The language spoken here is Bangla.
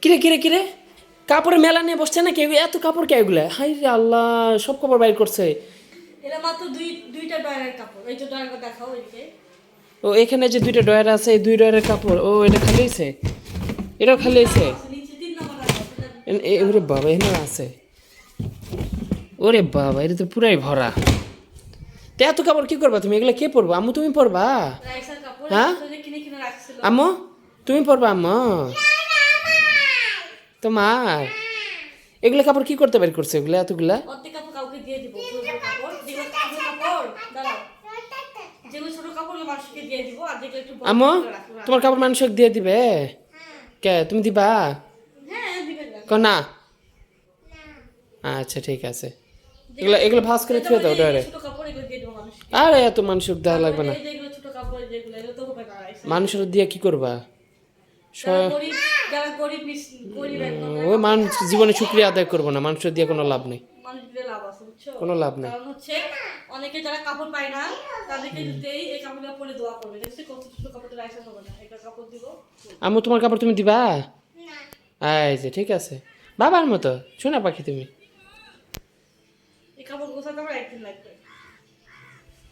কিরে কিরে কিরে কাপড়ের মেলা নিয়ে বসছে না কে? এত কাপড় কে এগুলা? হাই রে আল্লাহ, সব কাপড় বাইর করছে। এটা মাত্র দুইটা ডয়ারের কাপড়। এই যে ডয়ারটা দেখাও এদিকে। ও এখানে যে দুইটা ডয়ার আছে, এই দুই ডয়ারের কাপড়। ও এটা খালি হয়েছে, এটাও খালি হয়েছে। নিচে 3 নম্বর আছে। ওরে বাবা, এখানে আছে। ওরে বাবা, এটা তো পুরাই ভরা। তো এত কাপড় কি করবা তুমি? এগুলা কে পরবা? আম্মু তুমি পরবা? রাইসার কাপড় হ্যাঁ কিনে কিনে রাখছিল। আম্মু তুমি পরবা? আম্মু তোমার এগুলা কাপড় কি করতে বের করছে এগুলা এতগুলা? অর্ধেক কাপড় কাউকে দিয়ে দিব। ছোট কাপড়, যেগুলো ছোট কাপড় দাঁড়াও, যেগুলো ছোট কাপড় মানুষকে দিয়ে দিব, আর যেগুলো একটু বড় আম্মু করে রাখবো। তোমার কাপড় মানুষকে দিয়ে দিবে? কে তুমি দিবা? হ্যাঁ দিবেন না। না আচ্ছা ঠিক আছে। এগুলা এগুলো ভাঁজ করে থুয়ে দাও ডয়ারে। ছোট কাপড় এগুলো দিয়ে দিব মানুষকে। আরে এত মানুষকে দেওয়া লাগবে না। এই যেগুলো ছোট কাপড় যেগুলো এগুলো তো হবে না রাইসা। মানুষের দিয়ে কি করবা? যারা গরিব গরিব একদম ওই মানুষ জীবনে শুক্রিয়া আদায় করবো না, মানুষের দিয়ে কোনো লাভ নেই, মানুষদের লাভ আছে বুঝছো? কোনো লাভ নেই। কারণ হচ্ছে অনেকে যারা কাপড় পায় না তাদেরকে যদি এই কাপড়গুলো পরে দোয়া করবে, দেখছি কত ছোট কাপড় রাইসা হবে না, একটা কাপড় দিব। আম্মু তোমার কাপড় তুমি দিবা? এই যে ঠিক আছে, বাবার মতো শোনা পাখি তুমি। এই কাপড় গোছাতে আমার একদিন লাগবে।